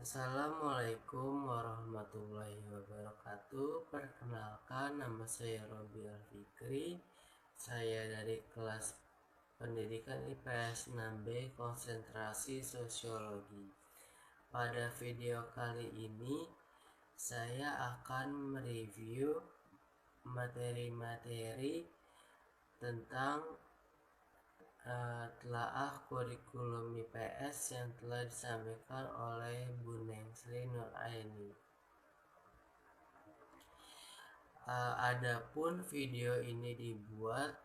Assalamualaikum warahmatullahi wabarakatuh. Perkenalkan, nama saya Robi Alfikri. Saya dari kelas pendidikan IPS 6B konsentrasi sosiologi. Pada video kali ini saya akan mereview materi-materi tentang telaah kurikulum IPS yang telah disampaikan oleh Bu Nengsri Nuraini. Adapun video ini dibuat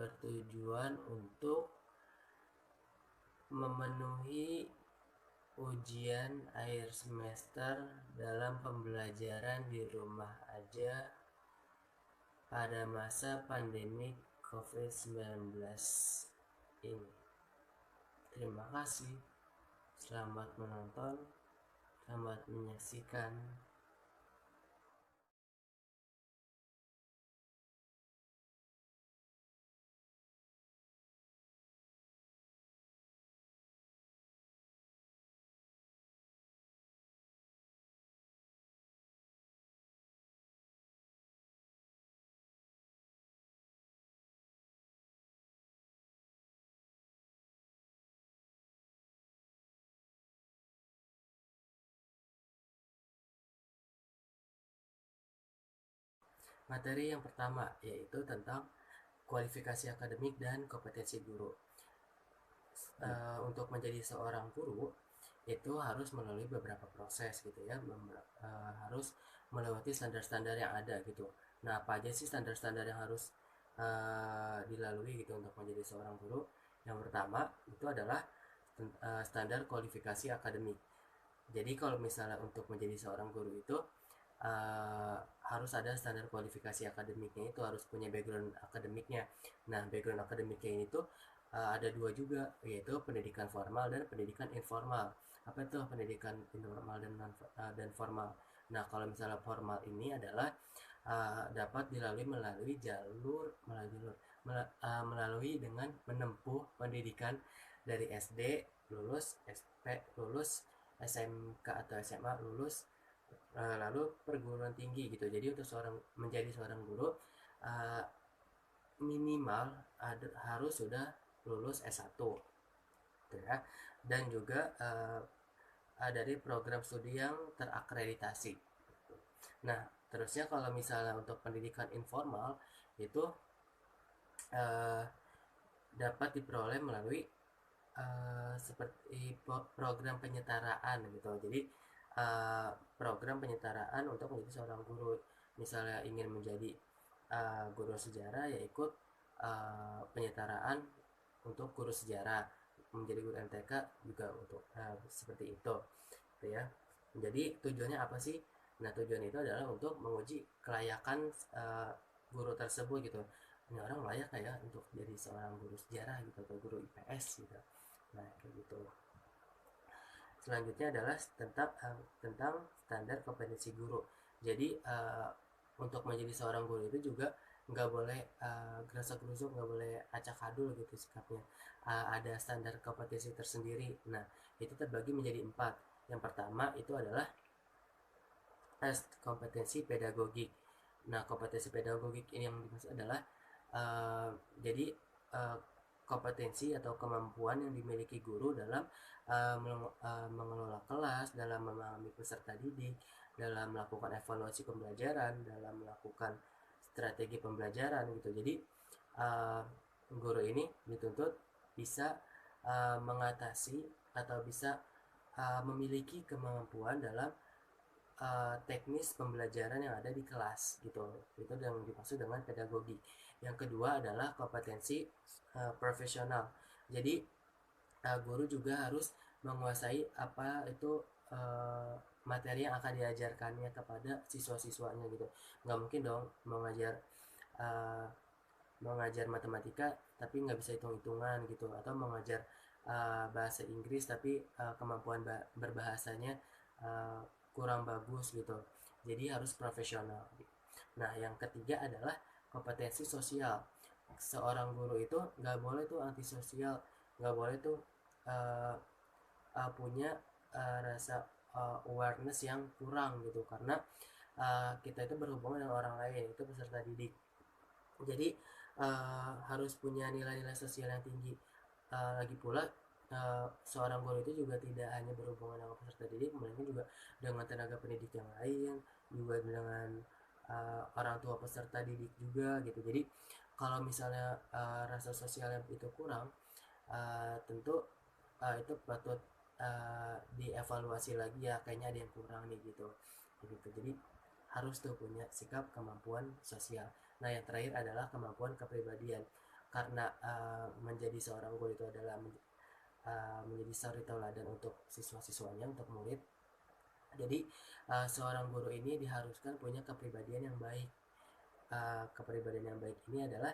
bertujuan untuk memenuhi ujian akhir semester dalam pembelajaran di rumah aja pada masa pandemi COVID-19 ini. Terima kasih. Selamat menonton, selamat menyaksikan. Materi yang pertama yaitu tentang kualifikasi akademik dan kompetensi guru. Untuk menjadi seorang guru itu harus melalui beberapa proses gitu ya, harus melewati standar-standar yang ada gitu. Nah, apa aja sih standar-standar yang harus dilalui gitu untuk menjadi seorang guru? Yang pertama itu adalah standar kualifikasi akademik. Jadi kalau misalnya untuk menjadi seorang guru itu harus ada standar kualifikasi akademiknya, itu harus punya background akademiknya. Nah, background akademiknya ini tuh ada dua juga, yaitu pendidikan formal dan pendidikan informal. Apa itu pendidikan informal dan formal? Nah, kalau misalnya formal ini adalah dapat dilalui melalui dengan menempuh pendidikan dari SD, lulus SP, lulus SMK atau SMA, lulus lalu perguruan tinggi gitu. Jadi untuk menjadi seorang guru minimal harus sudah lulus S1 gitu ya, dan juga dari program studi yang terakreditasi. Nah, terusnya kalau misalnya untuk pendidikan informal itu dapat diperoleh melalui seperti program penyetaraan gitu. Jadi program penyetaraan untuk menjadi seorang guru, misalnya ingin menjadi guru sejarah ya ikut penyetaraan untuk guru sejarah, menjadi guru MTK juga untuk seperti itu gitu ya. Jadi tujuannya apa sih? Nah, tujuan itu adalah untuk menguji kelayakan guru tersebut gitu. Ini orang layak ya untuk jadi seorang guru sejarah gitu atau guru IPS gitu. Nah, kayak gitu. Selanjutnya adalah tentang standar kompetensi guru. Jadi untuk menjadi seorang guru itu juga nggak boleh gerasa gerusuk, nggak boleh acak adul gitu sikapnya. Ada standar kompetensi tersendiri. Nah, itu terbagi menjadi 4. Yang pertama itu adalah tes kompetensi pedagogik. Nah, kompetensi pedagogik ini yang dimaksud adalah jadi kompetensi atau kemampuan yang dimiliki guru dalam mengelola kelas, dalam memahami peserta didik, dalam melakukan evaluasi pembelajaran, dalam melakukan strategi pembelajaran gitu. Jadi guru ini dituntut bisa mengatasi atau bisa memiliki kemampuan dalam teknis pembelajaran yang ada di kelas gitu. Itu yang dimaksud dengan pedagogi. Yang kedua adalah kompetensi profesional. Jadi guru juga harus menguasai apa itu materi yang akan diajarkannya kepada siswa-siswanya gitu. Nggak mungkin dong mengajar matematika tapi nggak bisa hitung-hitungan gitu, atau mengajar bahasa Inggris tapi kemampuan berbahasanya kurang bagus gitu. Jadi harus profesional. Nah, yang ketiga adalah kompetensi sosial. Seorang guru itu nggak boleh tuh antisosial, nggak boleh tuh punya rasa awareness yang kurang gitu, karena kita itu berhubungan dengan orang lain, itu peserta didik. Jadi harus punya nilai-nilai sosial yang tinggi. Lagi pula seorang guru itu juga tidak hanya berhubungan dengan peserta didik, melainkan juga dengan tenaga pendidik yang lain, juga dengan orang tua peserta didik juga gitu. Jadi kalau misalnya rasa sosialnya itu kurang, tentu itu patut dievaluasi lagi ya, kayaknya ada yang kurang nih gitu. Jadi harus tuh punya sikap kemampuan sosial. Nah, yang terakhir adalah kemampuan kepribadian. Karena menjadi seorang guru itu adalah menjadi suri tauladan untuk siswa-siswanya, untuk murid. Jadi seorang guru ini diharuskan punya kepribadian yang baik. Kepribadian yang baik ini adalah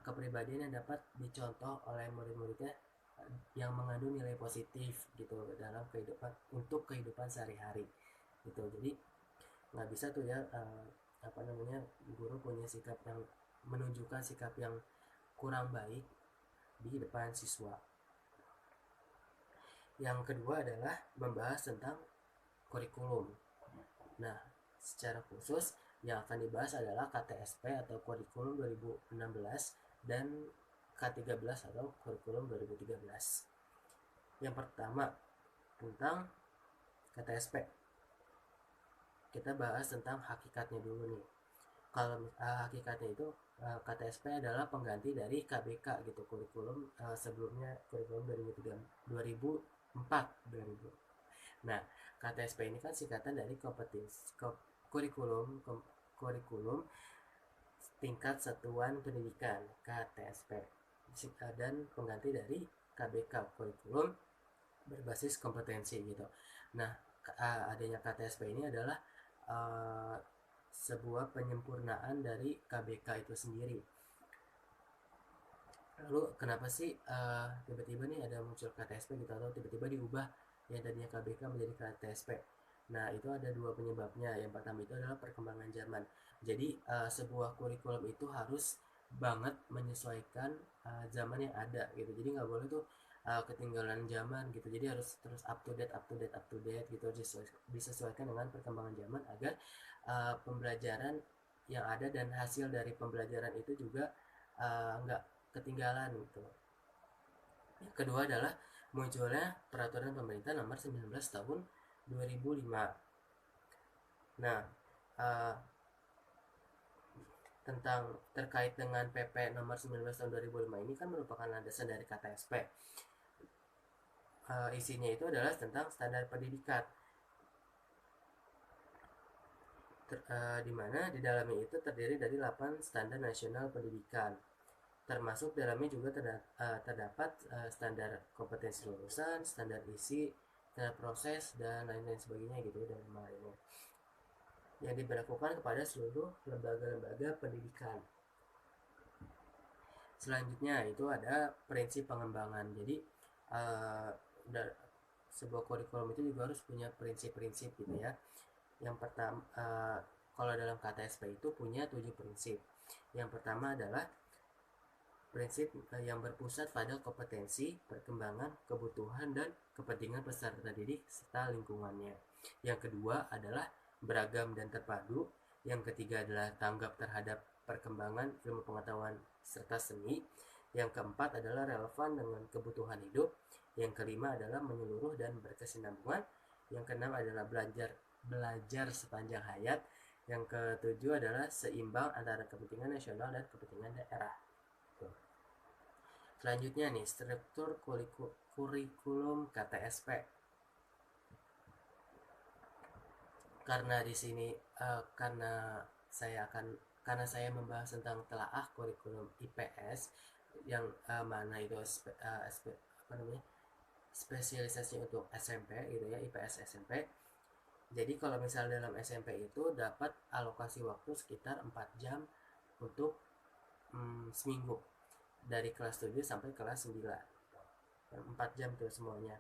kepribadian yang dapat dicontoh oleh murid-muridnya, yang mengandung nilai positif gitu dalam kehidupan, untuk kehidupan sehari-hari gitu. Jadi nggak bisa tuh ya guru punya sikap yang menunjukkan sikap yang kurang baik di depan siswa. Yang kedua adalah membahas tentang kurikulum. Nah, secara khusus yang akan dibahas adalah KTSP atau kurikulum 2016 dan K13 atau kurikulum 2013. Yang pertama tentang KTSP. Kita bahas tentang hakikatnya dulu nih. Kalau hakikatnya itu KTSP adalah pengganti dari KBK gitu, kurikulum sebelumnya, kurikulum 2004. Nah, KTSP ini kan singkatan dari kurikulum tingkat satuan pendidikan, KTSP, dan pengganti dari KBK, kurikulum berbasis kompetensi gitu. Nah, adanya KTSP ini adalah sebuah penyempurnaan dari KBK itu sendiri. Lalu kenapa sih tiba-tiba nih ada muncul KTSP gitu, atau tiba-tiba diubah yang tadinya KBK menjadi KTSP? Nah, itu ada dua penyebabnya. Yang pertama itu adalah perkembangan zaman. Jadi sebuah kurikulum itu harus banget menyesuaikan zaman yang ada gitu. Jadi nggak boleh tuh ketinggalan zaman gitu. Jadi harus terus up to date gitu, disesuaikan dengan perkembangan zaman, agar pembelajaran yang ada dan hasil dari pembelajaran itu juga nggak ketinggalan gitu. Yang kedua adalah munculnya peraturan pemerintah nomor 19 tahun 2005. Nah, tentang terkait dengan PP nomor 19 tahun 2005 ini kan merupakan landasan dari KTSP. Isinya itu adalah tentang standar pendidikan, di mana di dalamnya itu terdiri dari 8 standar nasional pendidikan, termasuk dalamnya juga terdapat standar kompetensi lulusan, standar isi, standar proses, dan lain-lain sebagainya gitu, dan lainnya, yang diberlakukan kepada seluruh lembaga-lembaga pendidikan. Selanjutnya itu ada prinsip pengembangan. Jadi sebuah kurikulum itu juga harus punya prinsip-prinsip gitu ya. Yang pertama, kalau dalam KTSP itu punya 7 prinsip. Yang pertama adalah prinsip yang berpusat pada kompetensi, perkembangan, kebutuhan, dan kepentingan peserta didik serta lingkungannya. Yang kedua adalah beragam dan terpadu. Yang ketiga adalah tanggap terhadap perkembangan ilmu pengetahuan serta seni. Yang keempat adalah relevan dengan kebutuhan hidup. Yang kelima adalah menyeluruh dan berkesinambungan. Yang keenam adalah belajar sepanjang hayat. Yang ketujuh adalah seimbang antara kepentingan nasional dan kepentingan daerah. Selanjutnya nih, struktur kurikulum KTSP. Karena di sini karena saya membahas tentang telaah kurikulum IPS, yang mana itu spesialisasi untuk SMP gitu ya, IPS SMP. Jadi kalau misalnya dalam SMP itu dapat alokasi waktu sekitar 4 jam untuk seminggu, dari kelas 7 sampai kelas 9, 4 jam tuh semuanya.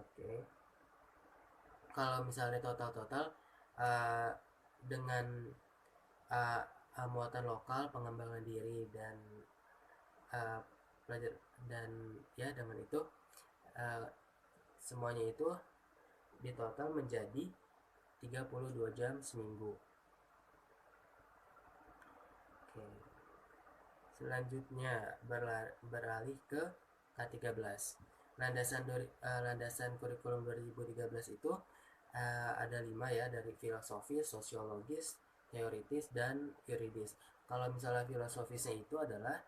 Oke. Kalau misalnya total dengan muatan lokal, pengembangan diri, dan pelajar, dan ya dengan itu semuanya itu di total menjadi 32 jam seminggu. Oke. Selanjutnya beralih ke K13. Landasan kurikulum 2013 itu ada 5 ya, dari filosofis, sosiologis, teoritis, dan yuridis. Kalau misalnya filosofisnya itu adalah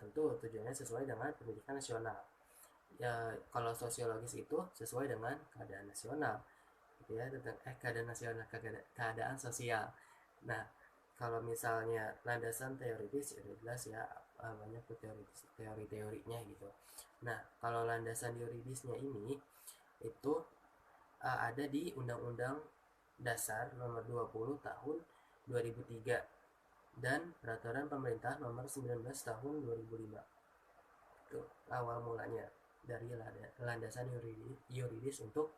tentu tujuannya sesuai dengan pendidikan nasional. Ya, kalau sosiologis itu sesuai dengan keadaan nasional, gitu ya, tentang keadaan nasional, keadaan sosial. Nah, kalau misalnya landasan teoritis ya jelas ya, banyak teori-teorinya gitu. Nah, kalau landasan yuridisnya ini itu ada di Undang-Undang Dasar Nomor 20 Tahun 2003 dan Peraturan Pemerintah Nomor 19 Tahun 2005. Itu awal mulanya dari landasan yuridis untuk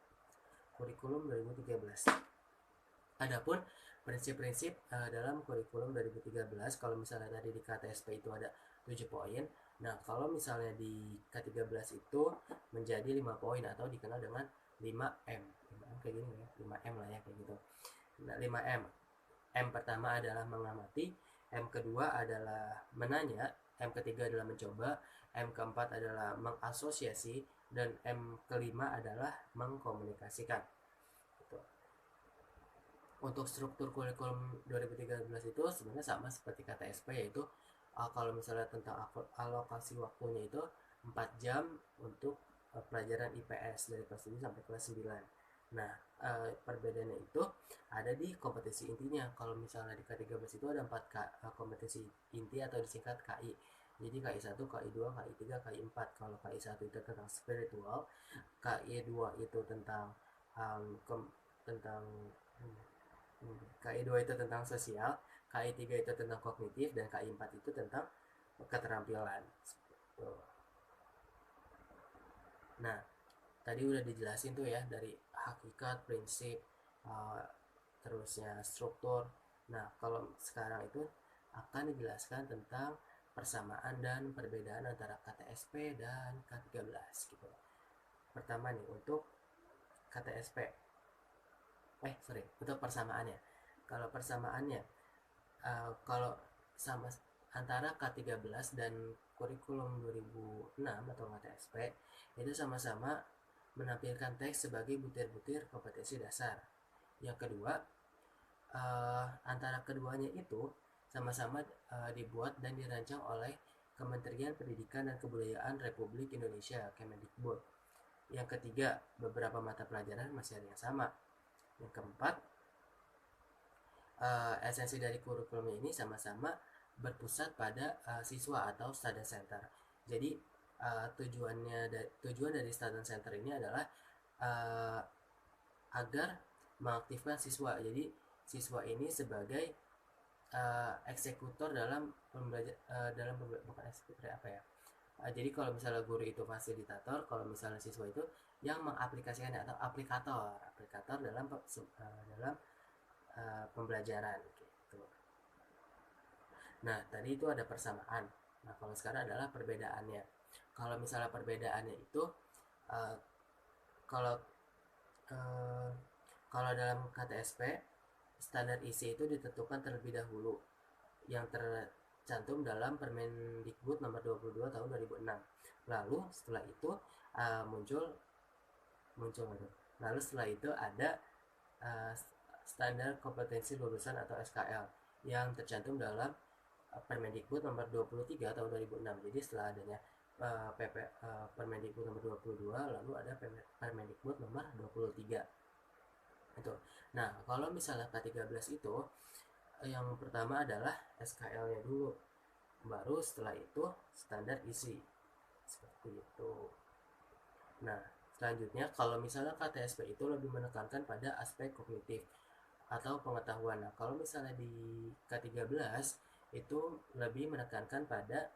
kurikulum 2013. Adapun prinsip-prinsip dalam kurikulum 2013, kalau misalnya tadi di KTSP itu ada 7 poin. Nah, kalau misalnya di K13 itu menjadi 5 poin atau dikenal dengan 5M. 5M kayak gini ya, 5M lah ya kayak gitu. Nah, 5M. M pertama adalah mengamati, M kedua adalah menanya, M ketiga adalah mencoba, M keempat adalah mengasosiasi, dan M kelima adalah mengkomunikasikan. Gitu. Untuk struktur kurikulum 2013 itu sebenarnya sama seperti KTSP, yaitu kalau misalnya tentang alokasi waktunya itu 4 jam untuk pelajaran IPS dari kelas 7 sampai kelas 9. Nah, perbedaannya itu ada di kompetisi intinya. Kalau misalnya di K13 itu ada 4 kompetisi inti atau disingkat KI. Jadi KI 1, KI 2, KI 3, KI 4. Kalau KI 1 itu tentang spiritual, KI 2 itu tentang KI 2 itu tentang sosial, KI 3 itu tentang kognitif, dan KI 4 itu tentang keterampilan. Nah, tadi udah dijelasin tuh ya, dari hakikat, prinsip, terusnya struktur. Nah, kalau sekarang itu akan dijelaskan tentang persamaan dan perbedaan antara KTSP dan K13 gitu. Pertama nih, untuk KTSP. Untuk persamaannya. Kalau persamaannya, kalau sama antara K13 dan kurikulum 2006 atau KTSP itu sama-sama menampilkan teks sebagai butir-butir kompetensi dasar. Yang kedua, antara keduanya itu sama-sama dibuat dan dirancang oleh Kementerian Pendidikan dan Kebudayaan Republik Indonesia, Kemendikbud. Yang ketiga, beberapa mata pelajaran masih ada yang sama. Yang keempat, esensi dari kurikulum ini sama-sama berpusat pada siswa atau student center. Jadi tujuan dari student center ini adalah agar mengaktifkan siswa. Jadi siswa ini sebagai eksekutor dalam bukan eksekutor apa ya. Jadi kalau misalnya guru itu fasilitator, kalau misalnya siswa itu yang mengaplikasikan atau aplikator dalam pembelajaran gitu. Nah, tadi itu ada persamaan. Nah, kalau sekarang adalah perbedaannya. Kalau misalnya perbedaannya itu kalau dalam KTSP standar isi itu ditentukan terlebih dahulu yang tercantum dalam Permendikbud nomor 22 tahun 2006. Lalu setelah itu Lalu setelah itu ada standar kompetensi lulusan atau SKL yang tercantum dalam Permendikbud nomor 23 tahun 2006. Jadi setelah adanya Permendikbud nomor 22, lalu ada Permendikbud nomor 23. Itu. Nah, kalau misalnya K13 itu yang pertama adalah SKL-nya dulu. Baru setelah itu standar isi. Seperti itu. Nah, selanjutnya kalau misalnya KTSP itu lebih menekankan pada aspek kognitif atau pengetahuan. Nah, kalau misalnya di K13 itu lebih menekankan pada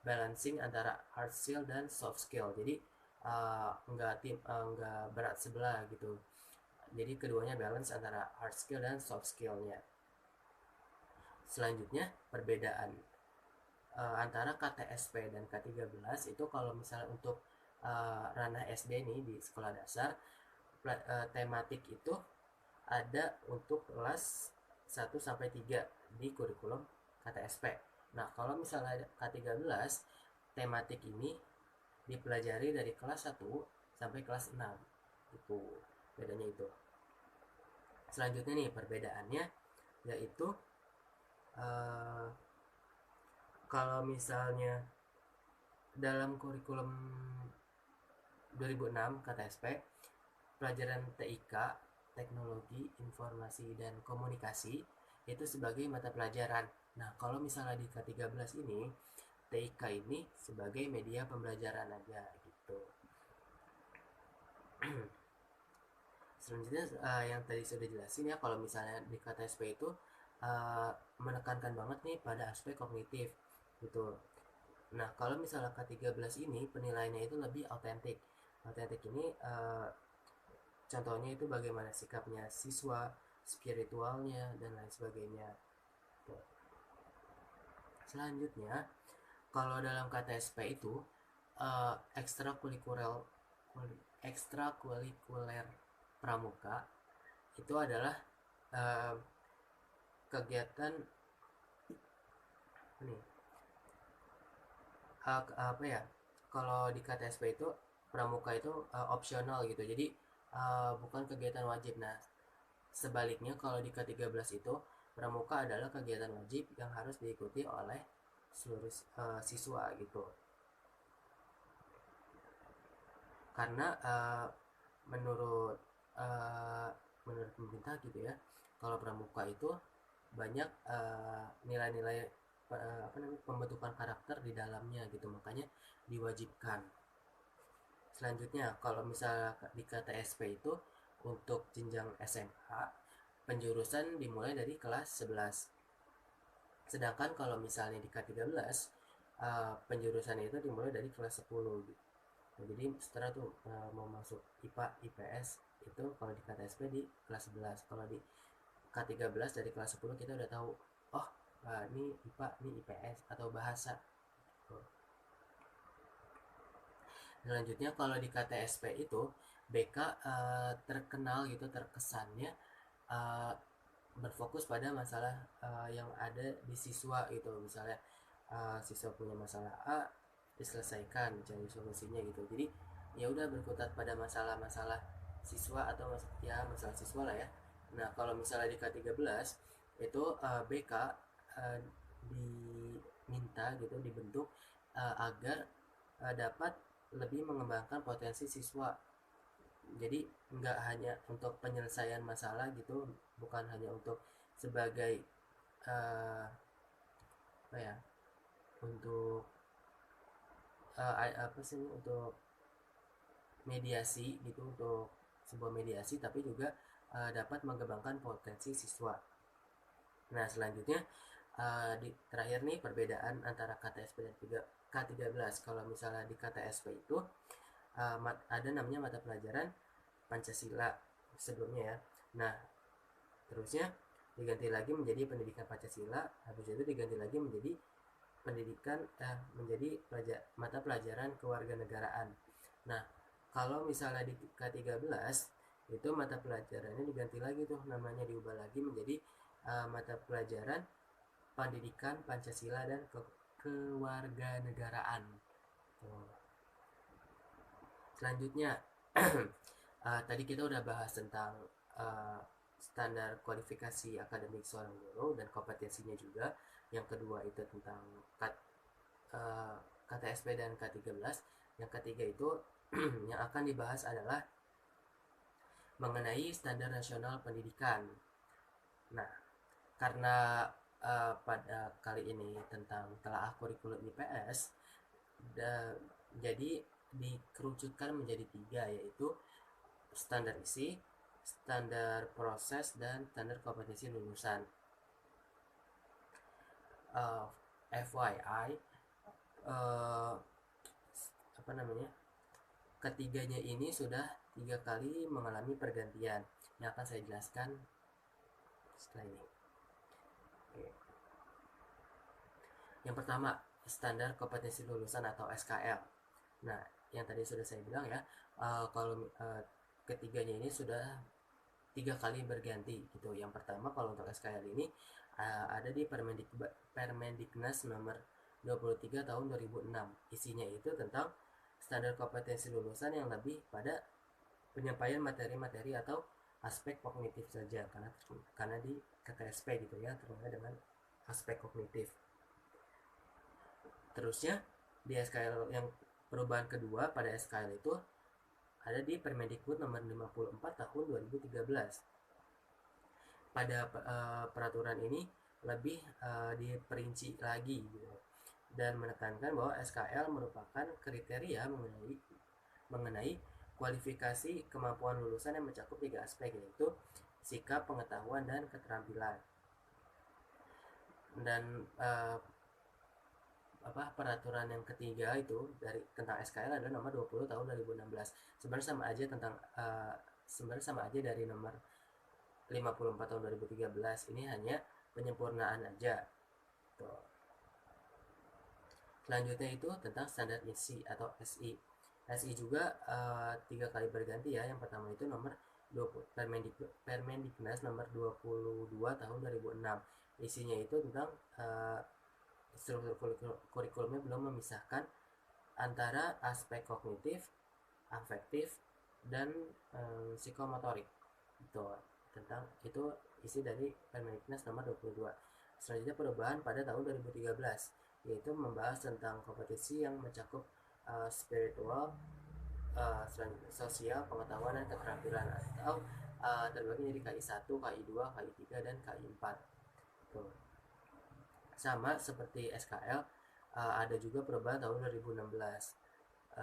balancing antara hard skill dan soft skill. Jadi enggak berat sebelah gitu. Jadi keduanya balance antara hard skill dan soft skillnya. Selanjutnya perbedaan antara KTSP dan K13 itu kalau misalnya untuk ranah SD nih di sekolah dasar, tematik itu ada untuk kelas 1 sampai 3 di kurikulum KTSP. Nah, kalau misalnya K13, tematik ini dipelajari dari kelas 1 sampai kelas 6. Itu bedanya itu. Selanjutnya nih perbedaannya yaitu uh, kalau misalnya dalam kurikulum 2006 KTSP, pelajaran TIK, Teknologi Informasi dan Komunikasi, itu sebagai mata pelajaran. Nah, kalau misalnya di K13 ini, TIK ini sebagai media pembelajaran aja gitu. Selanjutnya yang tadi sudah jelasin ya, kalau misalnya di KTSP itu menekankan banget nih pada aspek kognitif gitu. Nah, kalau misalnya K13 ini penilaiannya itu lebih autentik. Autentik ini contohnya itu bagaimana sikapnya siswa, spiritualnya, dan lain sebagainya. Selanjutnya, kalau dalam KTSP itu ekstrakurikuler pramuka itu adalah kegiatan nih apa ya, kalau di KTSP itu pramuka itu opsional gitu, jadi bukan kegiatan wajib. Nah, sebaliknya kalau di K13 itu pramuka adalah kegiatan wajib yang harus diikuti oleh seluruh siswa gitu, karena menurut pemerintah gitu ya, kalau pramuka itu banyak nilai-nilai pembentukan karakter di dalamnya gitu, makanya diwajibkan. Selanjutnya kalau misalnya di KTSP itu untuk jenjang SMA penjurusan dimulai dari kelas 11, sedangkan kalau misalnya di K13 penjurusan itu dimulai dari kelas 10 gitu. Nah, jadi setelah tuh mau masuk IPA IPS itu kalau di KTSP di kelas 11. Kalau di K13 dari kelas 10 kita udah tahu, oh ini IPA, ini IPS atau bahasa. Selanjutnya kalau di KTSP itu BK terkenal gitu, terkesannya berfokus pada masalah yang ada di siswa gitu. Misalnya siswa punya masalah A, diselesaikan, cari solusinya gitu. Jadi ya udah berkutat pada masalah-masalah siswa atau ya masalah siswa lah ya. Nah, kalau misalnya di K13 itu BK diminta gitu, dibentuk agar dapat lebih mengembangkan potensi siswa. Jadi nggak hanya untuk penyelesaian masalah gitu, bukan hanya untuk sebagai apa ya, untuk apa sih, untuk mediasi gitu, untuk sebuah mediasi, tapi juga dapat mengembangkan potensi siswa. Nah, selanjutnya terakhir nih perbedaan antara KTSP dan K13. Kalau misalnya di KTSP itu ada namanya mata pelajaran Pancasila sebelumnya ya. Nah, terusnya diganti lagi menjadi pendidikan Pancasila, habis itu diganti lagi menjadi pendidikan menjadi mata pelajaran kewarganegaraan. Nah, kalau misalnya di K13 itu mata pelajarannya diganti lagi tuh, namanya diubah lagi menjadi mata pelajaran pendidikan Pancasila dan kewarganegaraan. Selanjutnya tadi kita udah bahas tentang standar kualifikasi akademik seorang guru dan kompetensinya juga. Yang kedua itu tentang KTSP dan K13. Yang ketiga itu yang akan dibahas adalah mengenai standar nasional pendidikan. Nah, karena pada kali ini tentang telaah kurikulum IPS, jadi dikerucutkan menjadi 3, yaitu standar isi, standar proses, dan standar kompetensi lulusan. FYI, apa namanya, ketiganya ini sudah 3 kali mengalami pergantian yang akan saya jelaskan setelah ini. Oke. Yang pertama, standar kompetensi lulusan atau SKL. Nah, yang tadi sudah saya bilang ya, kalau ketiganya ini sudah 3 kali berganti gitu. Yang pertama kalau untuk SKL ini ada di Permendiknas nomor 23 tahun 2006. Isinya itu tentang standar kompetensi lulusan yang lebih pada penyampaian materi-materi atau aspek kognitif saja, karena di KTSP gitu ya, terkait dengan aspek kognitif. Terusnya di SKL yang perubahan kedua pada SKL itu ada di Permendikbud nomor 54 tahun 2013. Pada peraturan ini lebih diperinci lagi gitu, dan menekankan bahwa SKL merupakan kriteria mengenai kualifikasi kemampuan lulusan yang mencakup 3 aspek, yaitu sikap, pengetahuan, dan keterampilan. Dan peraturan yang ketiga itu tentang SKL adalah nomor 20 tahun 2016. Sebenarnya sama aja dari nomor 54 tahun 2013. Ini hanya penyempurnaan aja. Tuh. Selanjutnya itu tentang standar ISI atau SI. SI juga 3 kali berganti ya. Yang pertama itu nomor 20, Permendiknas nomor 22 tahun 2006. Isinya itu tentang struktur kurikulumnya belum memisahkan antara aspek kognitif, afektif, dan psikomotorik. Tentang itu isi dari Permendiknas nomor 22. Selanjutnya perubahan pada tahun 2013, yaitu membahas tentang kompetensi yang mencakup spiritual, sosial, pengetahuan, dan keterampilan, atau terbagi jadi KI 1, KI 2, KI 3, dan KI 4. Tuh. Sama seperti SKL, ada juga perubahan tahun 2016.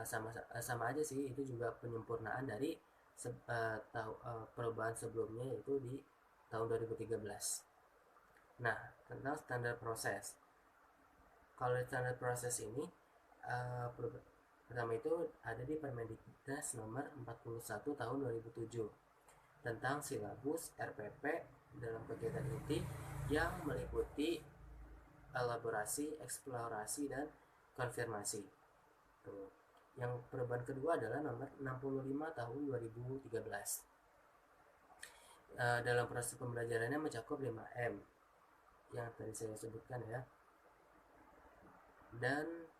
Sama aja sih, itu juga penyempurnaan dari perubahan sebelumnya, yaitu di tahun 2013. Nah, tentang standar proses. Kalau standar proses ini pertama itu ada di Permendiknas nomor 41 tahun 2007 tentang silabus RPP dalam kegiatan inti yang meliputi elaborasi, eksplorasi, dan konfirmasi. Tuh. Yang perubahan kedua adalah nomor 65 tahun 2013. Dalam proses pembelajarannya mencakup 5M yang tadi saya sebutkan ya. Dan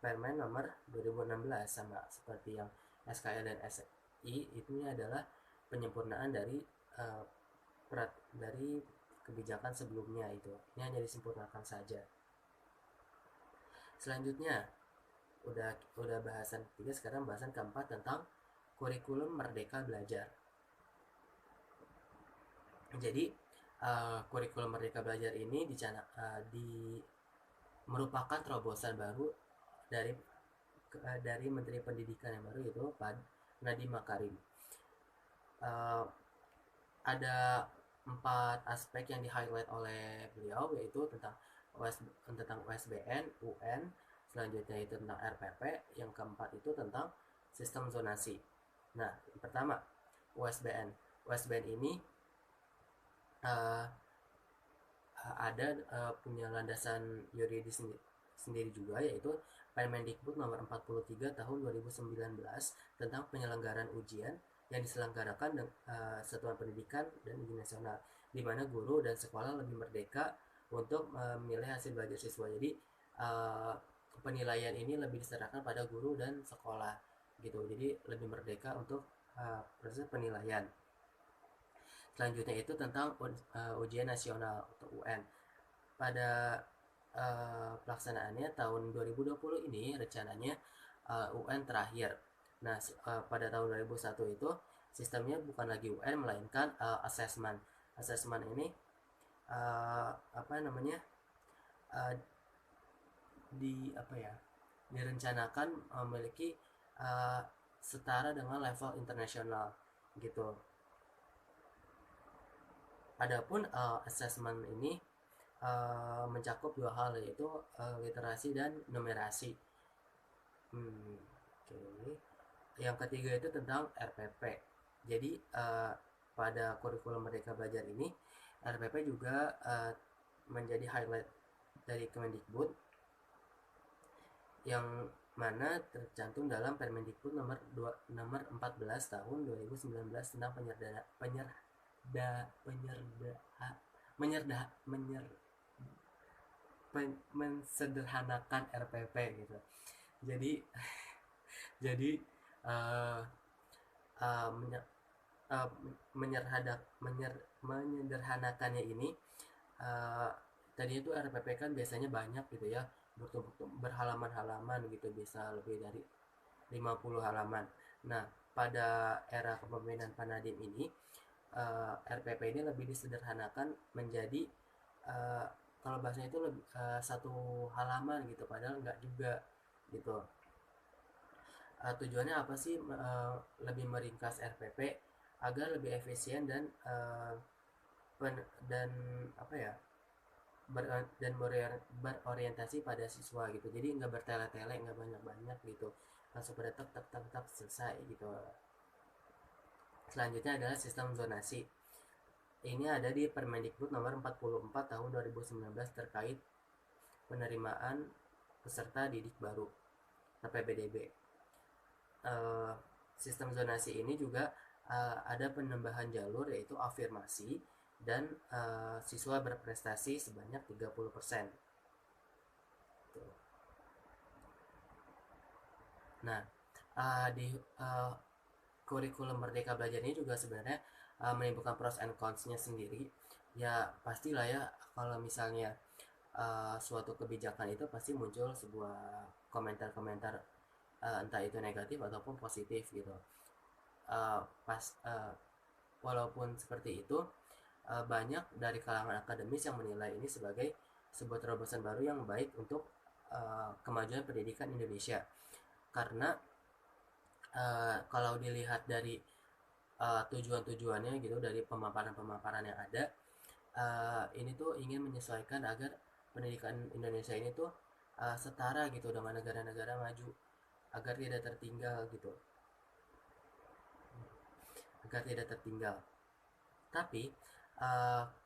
Permen nomor 2016 sama seperti yang SKL dan SI, itu adalah penyempurnaan dari kebijakan sebelumnya itu. Ini hanya disempurnakan saja. Selanjutnya udah bahasan ketiga, sekarang bahasan keempat tentang kurikulum Merdeka Belajar. Jadi kurikulum Merdeka Belajar ini merupakan terobosan baru dari Menteri Pendidikan yang baru, yaitu Pak Nadiem Makarim. Ada 4 aspek yang di-highlight oleh beliau, yaitu tentang USBN, UN, selanjutnya itu tentang RPP, yang keempat itu tentang sistem zonasi. Nah, pertama USBN. USBN ini ada punya landasan yuridis sendiri juga, yaitu Permendikbud nomor 43 tahun 2019 tentang penyelenggaraan ujian yang diselenggarakan Satuan Pendidikan dan Ujian Nasional, di mana guru dan sekolah lebih merdeka untuk memilih hasil belajar siswa. Jadi penilaian ini lebih diserahkan pada guru dan sekolah gitu. Jadi lebih merdeka untuk proses penilaian. Selanjutnya itu tentang ujian nasional atau UN. Pada pelaksanaannya tahun 2020 ini rencananya UN terakhir. Nah, pada tahun 2001 itu sistemnya bukan lagi UN melainkan assessment. Assessment ini direncanakan memiliki setara dengan level internasional gitu. Adapun assessment ini mencakup 2 hal, yaitu literasi dan numerasi. Yang ketiga itu tentang RPP. Jadi pada kurikulum Merdeka Belajar ini, RPP juga menjadi highlight dari Kemendikbud, yang mana tercantum dalam Permendikbud nomor 14 tahun 2019 tentang mensederhanakan RPP gitu. Jadi jadi uh, uh, menye- uh, menyederhanakannya ini, uh, tadi itu RPP kan biasanya banyak gitu ya, berhalaman-halaman gitu, bisa lebih dari 50 halaman. Nah, pada era kepemimpinan Pak Nadiem ini, RPP ini lebih disederhanakan menjadi, uh, kalau bahasanya itu lebih, satu halaman gitu, padahal enggak juga gitu. Tujuannya apa sih? Lebih meringkas RPP agar lebih efisien dan dan apa ya, berorientasi pada siswa gitu. Jadi nggak bertele-tele, nggak banyak-banyak gitu, langsung pada tek tek tek tek selesai gitu. Selanjutnya adalah sistem zonasi. Ini ada di Permendikbud nomor 44 tahun 2019 terkait penerimaan peserta didik baru (PPDB). Sistem zonasi ini juga ada penambahan jalur, yaitu afirmasi dan siswa berprestasi sebanyak 30%. Nah, di kurikulum Merdeka Belajar ini juga sebenarnya menimbulkan pros and cons-nya sendiri. Ya pastilah ya, kalau misalnya suatu kebijakan itu pasti muncul sebuah komentar-komentar, entah itu negatif ataupun positif gitu. Pas walaupun seperti itu, banyak dari kalangan akademis yang menilai ini sebagai sebuah terobosan baru yang baik untuk kemajuan pendidikan Indonesia. Karena kalau dilihat dari tujuan-tujuannya gitu, dari pemaparan-pemaparan yang ada, ini tuh ingin menyesuaikan agar pendidikan Indonesia ini tuh setara gitu dengan negara-negara maju, agar tidak tertinggal gitu, agar tidak tertinggal. Tapi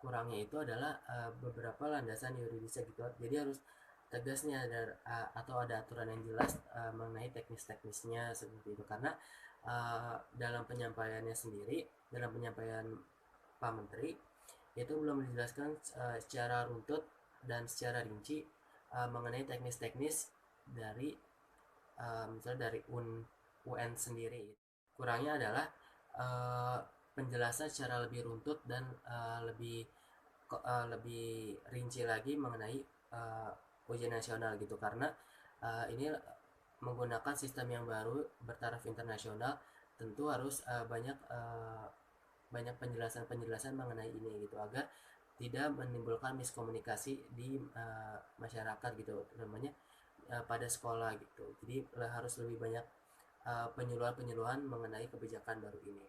kurangnya itu adalah beberapa landasan yuridisnya gitu. Jadi harus tegasnya ada, atau ada aturan yang jelas mengenai teknis-teknisnya seperti itu. Karena dalam penyampaiannya sendiri, dalam penyampaian Pak Menteri itu belum dijelaskan secara runtut dan secara rinci mengenai teknis-teknis dari misalnya dari UN sendiri. Kurangnya adalah uh, penjelasan secara lebih runtut dan lebih rinci lagi mengenai ujian nasional gitu, karena ini menggunakan sistem yang baru bertaraf internasional, tentu harus banyak penjelasan-penjelasan mengenai ini gitu, agar tidak menimbulkan miskomunikasi di masyarakat gitu, namanya pada sekolah gitu. Jadi harus lebih banyak penyuluhan-penyuluhan mengenai kebijakan baru ini.